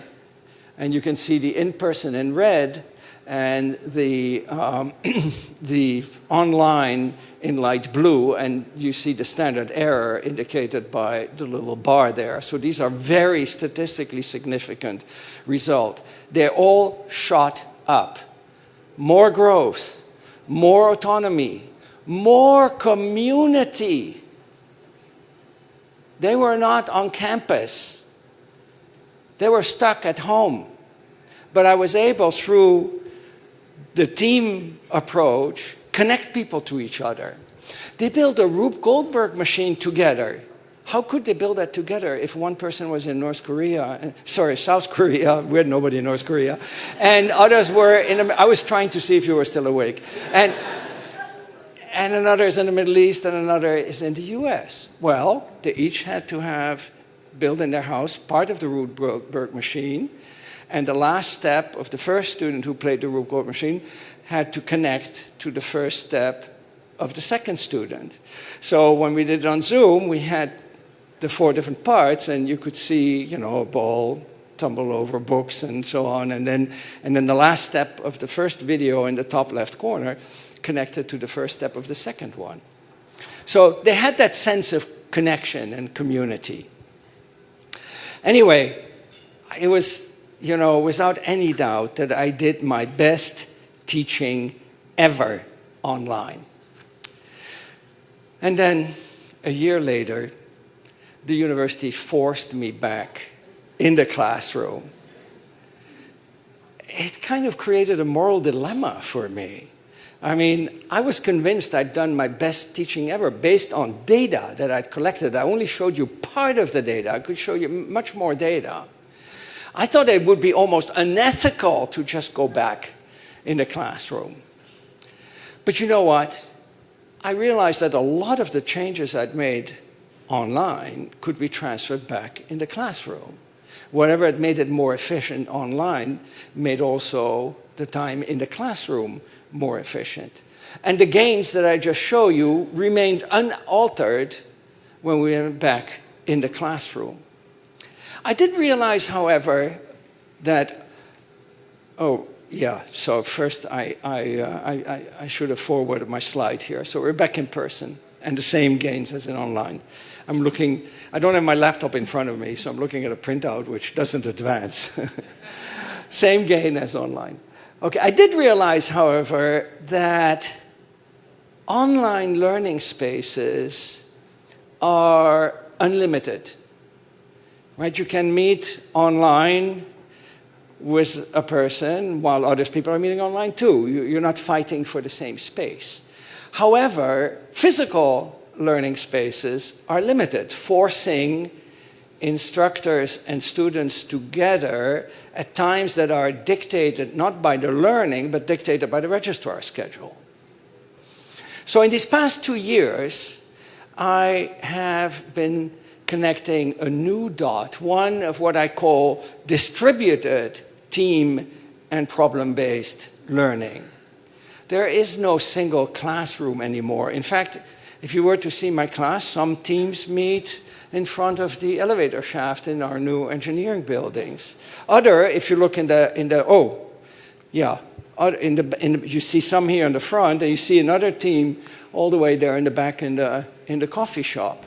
And you can see the in-person in red and the, the online in light blue, and you see the standard error indicated by the little bar there. So these are very statistically significant results. They all shot up. More growth, more autonomy, more community. They were not on campus. They were stuck at home. But I was able, through the team approach, connect people to each other. They built a Rube Goldberg machine together. How could they build that together if one person was in North Korea, South Korea, we had nobody in North Korea, and others were in, I was trying to see if you were still awake, and another is in the Middle East, and another is in the US. Well, they each had to have built in their house part of the Rube Goldberg machine, and the last step of the first student who played the Rube Goldberg machine had to connect to the first step of the second student. So when we did it on Zoom, we had the 4 different parts, and you could see, you know, a ball tumble over books and so on, and then the last step of the first video in the top left corner connected to the first step of the second one. So they had that sense of connection and community. Anyway, it was, you know, without any doubt that I did my best teaching ever online. And then, a year later, the university forced me back in the classroom. It kind of created a moral dilemma for me. I mean, I was convinced I'd done my best teaching ever based on data that I'd collected. I only showed you part of the data. I could show you much more data. I thought it would be almost unethical to just go back in the classroom. But you know what? I realized that a lot of the changes I'd made online could be transferred back in the classroom. Whatever had made it more efficient online made also the time in the classroom more efficient. And the gains that I just showed you remained unaltered when we went back in the classroom. I did realize, however, that, so first I should have forwarded my slide here. So we're back in person and the same gains as in online. I'm looking, I don't have my laptop in front of me, so I'm looking at a printout which doesn't advance. Same gain as online. Okay, I did realize, however, that online learning spaces are unlimited. Right? You can meet online with a person while other people are meeting online too. You're not fighting for the same space. However, physical learning spaces are limited, forcing instructors and students together at times that are dictated not by the learning, but dictated by the registrar's schedule. So in these past 2 years, I have been connecting a new dot, one of what I call distributed team and problem-based learning. There is no single classroom anymore. In fact, if you were to see my class, some teams meet in front of the elevator shaft in our new engineering buildings. Other, if you look you see some here in the front, and you see another team all the way there in the back in the coffee shop.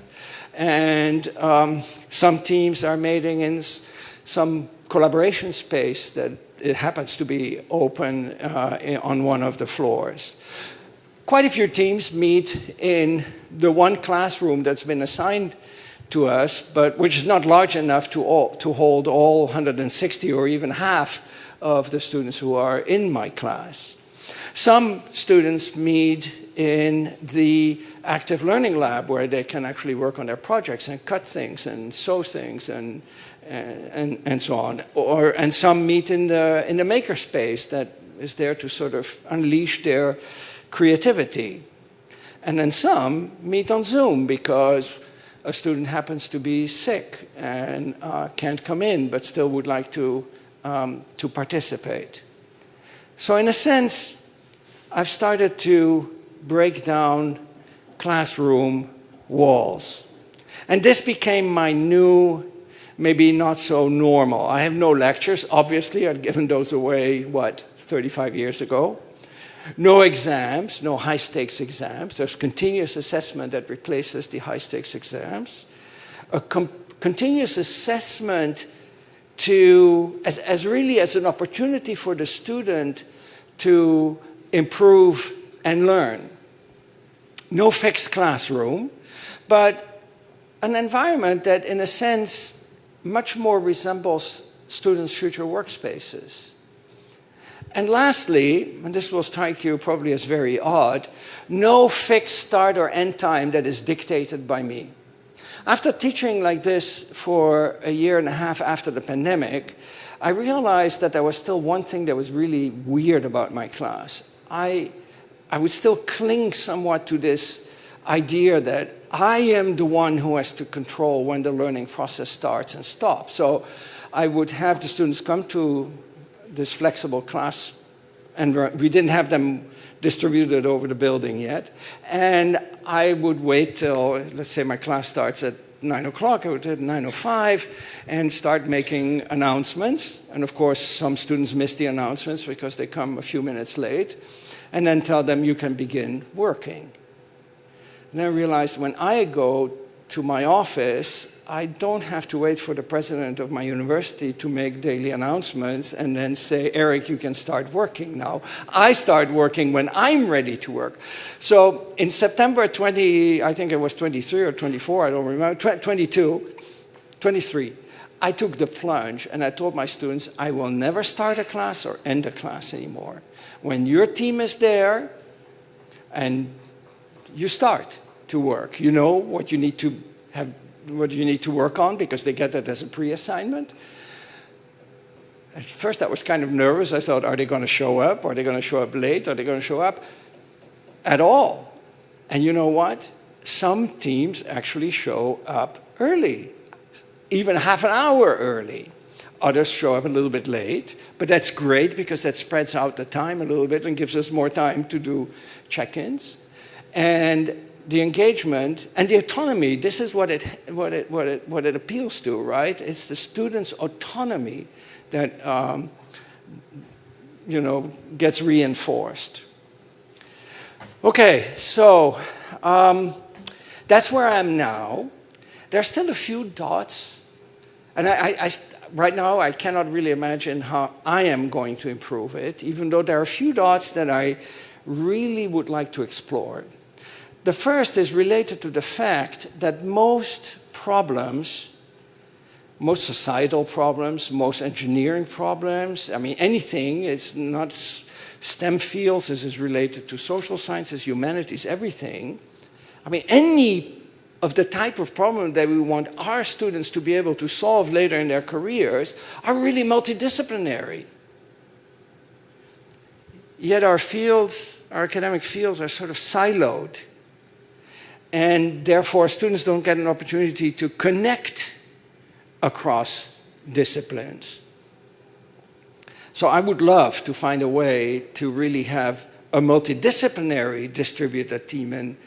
And some teams are meeting in some collaboration space that it happens to be open on one of the floors. Quite a few teams meet in the one classroom that's been assigned to us, but which is not large enough to hold all 160 or even half of the students who are in my class. Some students meet in the active learning lab where they can actually work on their projects and cut things and sew things and so on. And some meet in the makerspace that is there to sort of unleash their creativity. And then some meet on Zoom because a student happens to be sick and can't come in but still would like to participate. So in a sense, I've started to break down classroom walls. And this became my new, maybe not so normal. I have no lectures, obviously. I'd given those away, 35 years ago. No exams, no high-stakes exams. There's continuous assessment that replaces the high-stakes exams. A continuous assessment as an opportunity for the student to improve and learn. No fixed classroom, but an environment that, in a sense, much more resembles students' future workspaces. And lastly, and this will strike you probably as very odd, no fixed start or end time that is dictated by me. After teaching like this for a year and a half after the pandemic, I realized that there was still one thing that was really weird about my class. I would still cling somewhat to this idea that I am the one who has to control when the learning process starts and stops. So I would have the students come to this flexible class, and we didn't have them distributed over the building yet. And I would wait till, let's say my class starts at 9 o'clock, I would do it at 9:05 and start making announcements. And of course, some students miss the announcements because they come a few minutes late. And then tell them you can begin working. And I realized when I go to my office, I don't have to wait for the president of my university to make daily announcements and then say, Eric, you can start working now. I start working when I'm ready to work. So in September 20, I think it was 23 or 24, I don't remember, 23, I took the plunge and I told my students, I will never start a class or end a class anymore. When your team is there and you start to work, you know what you need to have, what you need to work on because they get that as a pre-assignment. At first I was kind of nervous. I thought, are they going to show up? Are they going to show up late? Are they going to show up at all? And you know what? Some teams actually show up early, even half an hour early. Others show up a little bit late, but that's great because that spreads out the time a little bit and gives us more time to do check-ins. And the engagement and the autonomy, this is what it appeals to, right? It's the student's autonomy that gets reinforced. Okay, so that's where I am now. There's still a few dots, and right now I cannot really imagine how I am going to improve it, even though there are a few dots that I really would like to explore. The first is related to the fact that most problems, most societal problems, most engineering problems, I mean anything, it's not STEM fields, this is related to social sciences, humanities, everything. I mean any of the type of problem that we want our students to be able to solve later in their careers are really multidisciplinary. Yet our fields, our academic fields are sort of siloed. And therefore, students don't get an opportunity to connect across disciplines. So I would love to find a way to really have a multidisciplinary distributed team in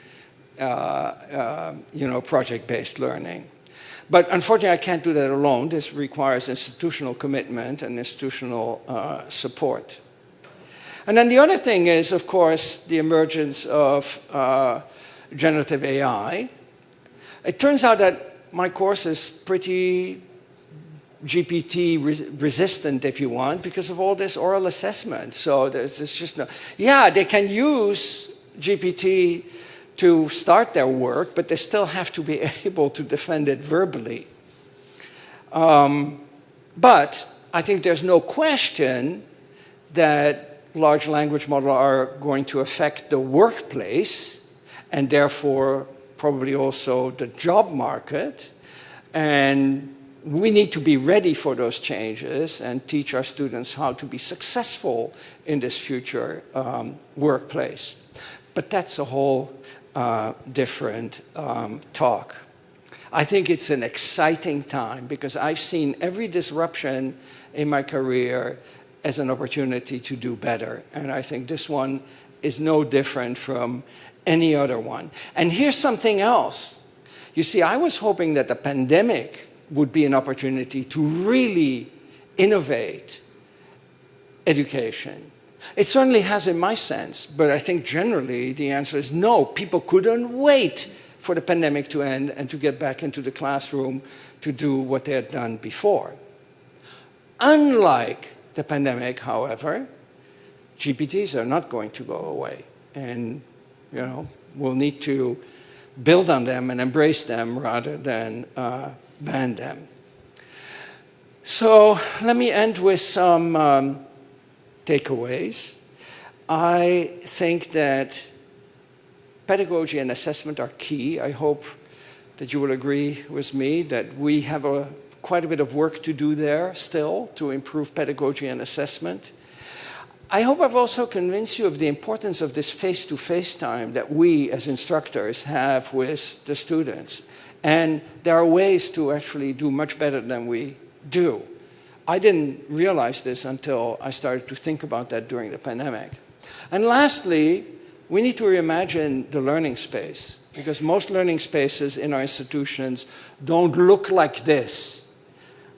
project-based learning. But unfortunately, I can't do that alone. This requires institutional commitment and institutional support. And then the other thing is, of course, the emergence of generative AI. It turns out that my course is pretty GPT resistant, if you want, because of all this oral assessment. So there's just no... Yeah, they can use GPT to start their work, but they still have to be able to defend it verbally. But I think there's no question that large language models are going to affect the workplace and therefore probably also the job market. And we need to be ready for those changes and teach our students how to be successful in this future workplace. But that's a whole different talk. I think it's an exciting time because I've seen every disruption in my career as an opportunity to do better. And I think this one is no different from any other one. And here's something else You see, I was hoping that the pandemic would be an opportunity to really innovate education. It certainly has in my sense, but I think generally the answer is no. People couldn't wait for the pandemic to end and to get back into the classroom to do what they had done before. Unlike the pandemic, however, GPTs are not going to go away. And, we'll need to build on them and embrace them rather than ban them. So let me end with some takeaways. I think that pedagogy and assessment are key. I hope that you will agree with me that we have quite a bit of work to do there still to improve pedagogy and assessment. I hope I've also convinced you of the importance of this face-to-face time that we as instructors have with the students. And there are ways to actually do much better than we do. I didn't realize this until I started to think about that during the pandemic. And lastly, we need to reimagine the learning space, because most learning spaces in our institutions don't look like this.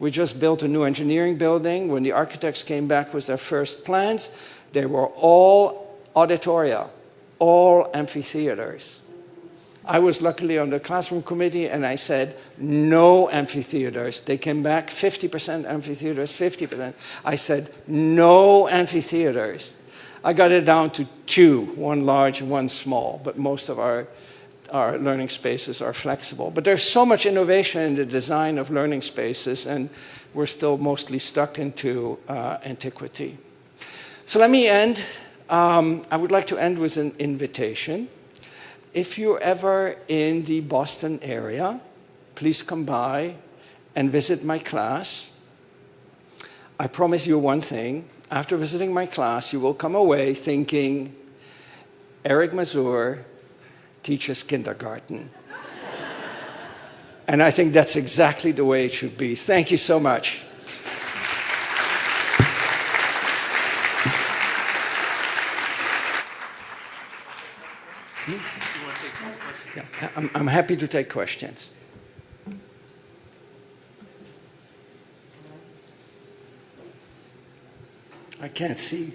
We just built a new engineering building. When the architects came back with their first plans, they were all auditoria, all amphitheaters. I was luckily on the classroom committee, and I said, no amphitheaters. They came back 50% amphitheaters, 50%. I said, no amphitheaters. I got it down to 2, one large and one small, but most of our learning spaces are flexible. But there's so much innovation in the design of learning spaces, and we're still mostly stuck into antiquity. So let me end. I would like to end with an invitation. If you're ever in the Boston area, please come by and visit my class. I promise you one thing. After visiting my class, you will come away thinking, Eric Mazur teaches kindergarten. And I think that's exactly the way it should be. Thank you so much. Yeah, I'm happy to take questions. I can't see.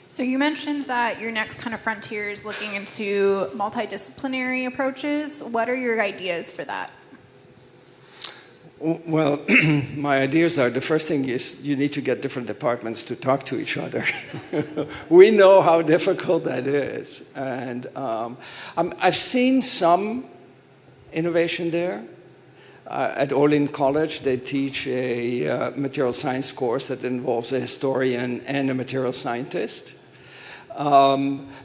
So you mentioned that your next kind of frontier is looking into multidisciplinary approaches. What are your ideas for that? Well, my ideas are, the first thing is you need to get different departments to talk to each other. We know how difficult that is. And I've seen some innovation there. At Olin College, they teach a material science course that involves a historian and a material scientist.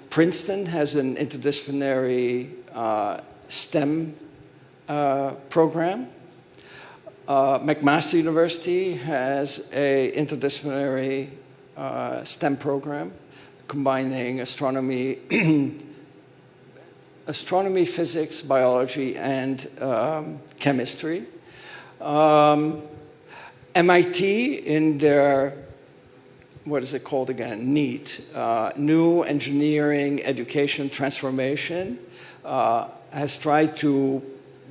Princeton has an interdisciplinary STEM program. McMaster University has an interdisciplinary STEM program combining astronomy, physics, biology, and chemistry. MIT, in their, what is it called again? NEAT, New Engineering Education Transformation, has tried to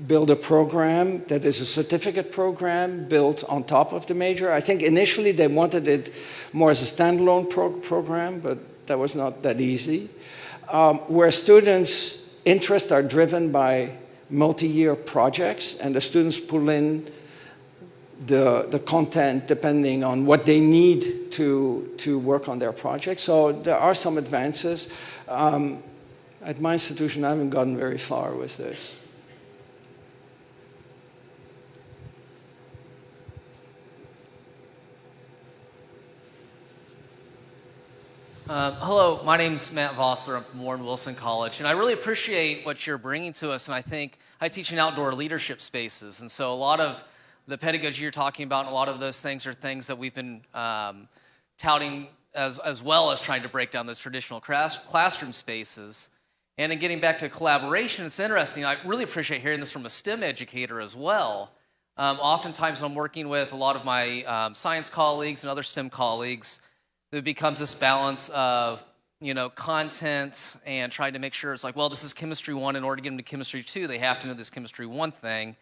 build a program that is a certificate program built on top of the major. I think initially they wanted it more as a standalone program, but that was not that easy. Where students' interests are driven by multi-year projects, and the students pull in the content depending on what they need to work on their project. So there are some advances. At my institution, I haven't gotten very far with this. Hello, my name's Matt Vossler. I'm from Warren Wilson College, and I really appreciate what you're bringing to us, and I teach in outdoor leadership spaces, and so a lot of the pedagogy you're talking about, and a lot of those things are things that we've been touting as well as trying to break down those traditional classroom spaces. And in getting back to collaboration, it's interesting. I really appreciate hearing this from a STEM educator as well. Oftentimes, I'm working with a lot of my science colleagues and other STEM colleagues. It becomes this balance of content and trying to make sure it's like, well, this is chemistry 1. In order to get into chemistry 2, they have to know this chemistry 1 thing.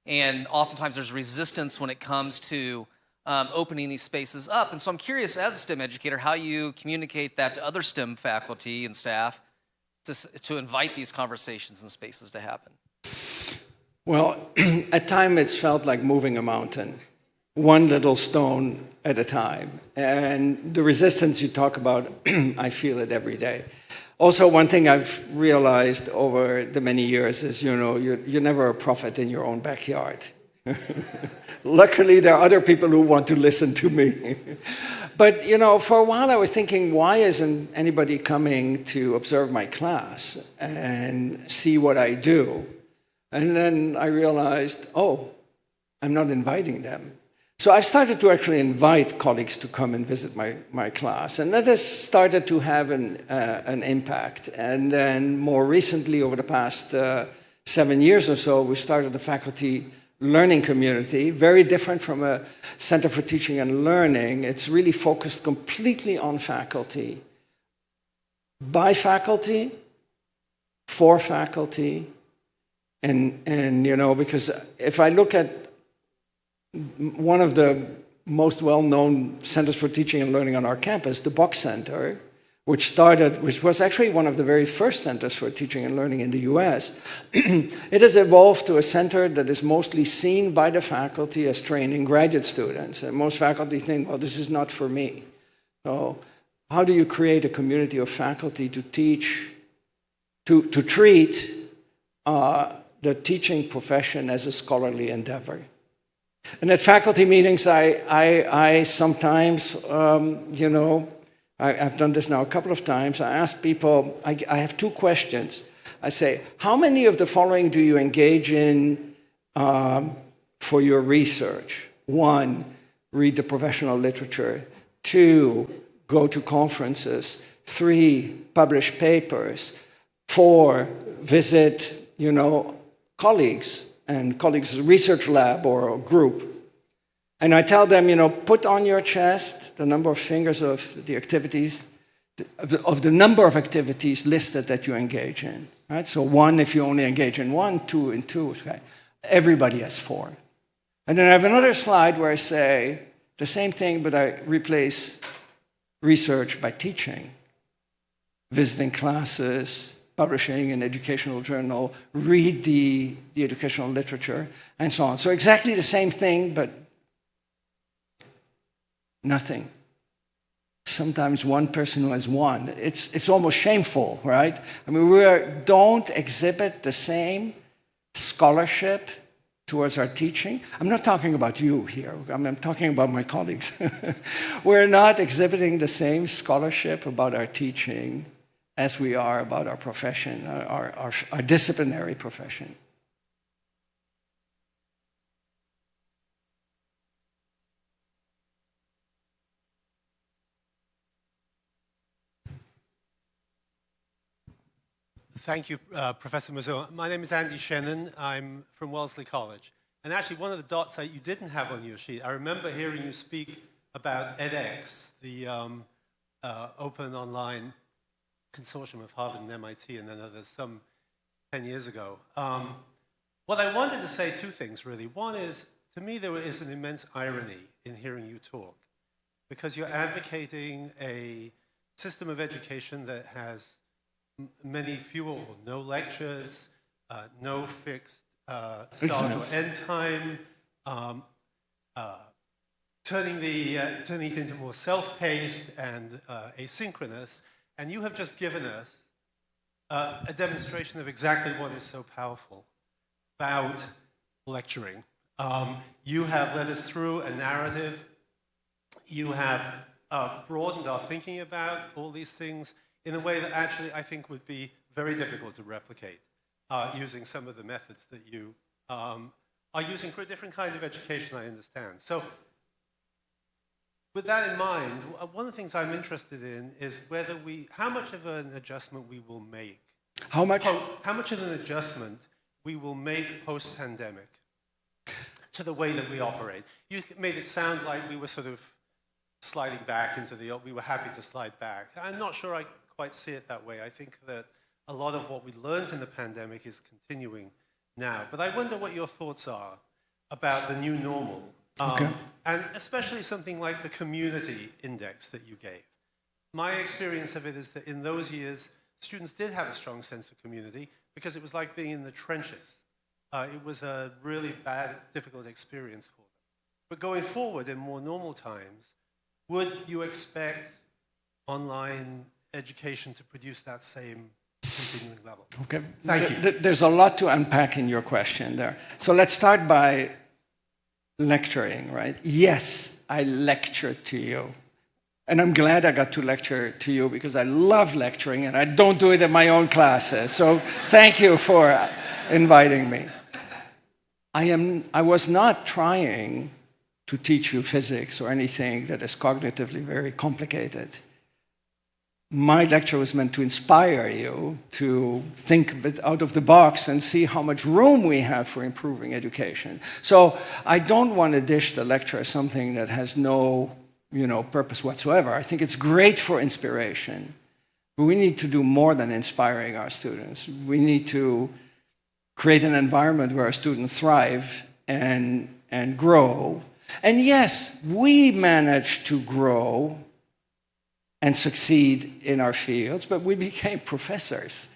And oftentimes there's resistance when it comes to opening these spaces up. And so I'm curious, as a STEM educator, how you communicate that to other STEM faculty and staff to invite these conversations and spaces to happen. Well, at times it's felt like moving a mountain, one little stone at a time. And the resistance you talk about, I feel it every day. Also, one thing I've realized over the many years is, you're never a prophet in your own backyard. Luckily, there are other people who want to listen to me. But, for a while I was thinking, why isn't anybody coming to observe my class and see what I do? And then I realized, I'm not inviting them. So I started to actually invite colleagues to come and visit my class. And that has started to have an impact. And then more recently, over the past 7 years or so, we started a faculty learning community, very different from a Center for Teaching and Learning. It's really focused completely on faculty, by faculty, for faculty. And because if I look at one of the most well-known centers for teaching and learning on our campus, the Buck Center, which was actually one of the very first centers for teaching and learning in the US, it has evolved to a center that is mostly seen by the faculty as training graduate students. And most faculty think, well, this is not for me. So how do you create a community of faculty to teach, to treat the teaching profession as a scholarly endeavor? And at faculty meetings, I sometimes, I've done this now a couple of times. I ask people, I have 2 questions. I say, how many of the following do you engage in for your research? 1, read the professional literature. 2, go to conferences. 3, publish papers. 4, visit, colleagues and colleagues' research lab or a group. And I tell them, put on your chest the number of fingers of the activities, of the number of activities listed that you engage in. Right? So 1 if you only engage in 1, 2 in 2. Okay. Everybody has 4. And then I have another slide where I say the same thing, but I replace research by teaching, visiting classes, publishing an educational journal, read the educational literature, and so on. So exactly the same thing, but nothing. Sometimes one person who has 1. It's almost shameful, right? I mean, we don't exhibit the same scholarship towards our teaching. I'm not talking about you here. I'm talking about my colleagues. We're not exhibiting the same scholarship about our teaching as we are about our profession, our disciplinary profession. Thank you, Professor Mazur. My name is Andy Shannon. I'm from Wellesley College. And actually, one of the dots that you didn't have on your sheet, I remember hearing you speak about edX, the open online consortium of Harvard and MIT and then others some 10 years ago. What I wanted to say 2 things, really. One is, to me, there is an immense irony in hearing you talk, because you're advocating a system of education that has many fewer or no lectures, no fixed start or end time, turning it into more self-paced and asynchronous. And you have just given us a demonstration of exactly what is so powerful about lecturing. You have led us through a narrative. You have broadened our thinking about all these things in a way that actually I think would be very difficult to replicate using some of the methods that you are using for a different kind of education, I understand. So with that in mind, one of the things I'm interested in is how much of an adjustment we will make. How much? How much of an adjustment we will make post-pandemic to the way that we operate. You made it sound like we were sort of sliding back into the old, we were happy to slide back. I'm not sure I quite see it that way. I think that a lot of what we learned in the pandemic is continuing now. But I wonder what your thoughts are about the new normal. And especially something like the community index that you gave. My experience of it is that in those years, students did have a strong sense of community because it was like being in the trenches. It was a really bad, difficult experience for them. But going forward in more normal times, would you expect online education to produce that same continuing level? Okay. Thank you. There's a lot to unpack in your question there. So let's start by lecturing, right? Yes, I lecture to you. And I'm glad I got to lecture to you because I love lecturing and I don't do it in my own classes. So thank you for inviting me. I was not trying to teach you physics or anything that is cognitively very complicated. My lecture was meant to inspire you to think a bit out of the box and see how much room we have for improving education. So I don't want to dish the lecture as something that has no, purpose whatsoever. I think it's great for inspiration. But we need to do more than inspiring our students. We need to create an environment where our students thrive and grow. And yes, we managed to grow and succeed in our fields, but we became professors.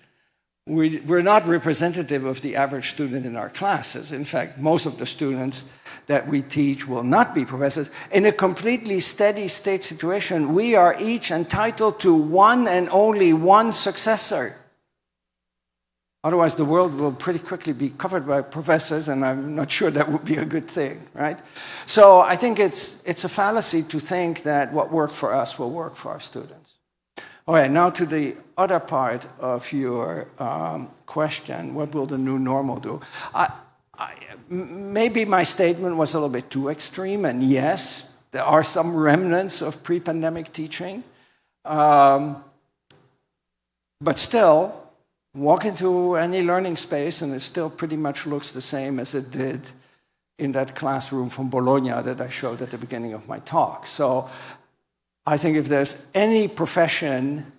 We're not representative of the average student in our classes. In fact, most of the students that we teach will not be professors. In a completely steady state situation, we are each entitled to one and only one successor. Otherwise, the world will pretty quickly be covered by professors, and I'm not sure that would be a good thing, right? So I think it's a fallacy to think that what worked for us will work for our students. All right, now to the other part of your question, what will the new normal do? Maybe my statement was a little bit too extreme, and yes, there are some remnants of pre-pandemic teaching. But still, walk into any learning space and it still pretty much looks the same as it did in that classroom from Bologna that I showed at the beginning of my talk. So I think if there's any profession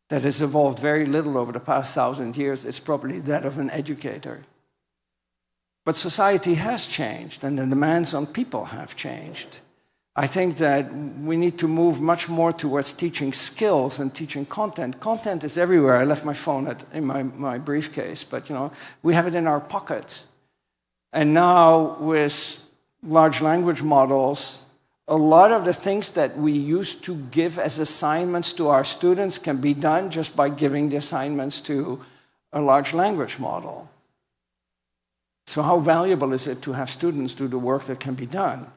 that has evolved very little over the past 1,000 years, it's probably that of an educator. But society has changed and the demands on people have changed. I think that we need to move much more towards teaching skills and teaching content. Content is everywhere. I left my phone in my briefcase, but we have it in our pockets. And now with large language models, a lot of the things that we used to give as assignments to our students can be done just by giving the assignments to a large language model. So how valuable is it to have students do the work that can be done?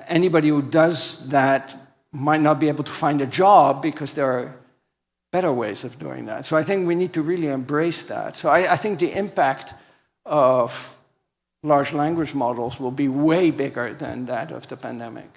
Anybody who does that might not be able to find a job because there are better ways of doing that. So I think we need to really embrace that. So I think the impact of large language models will be way bigger than that of the pandemic.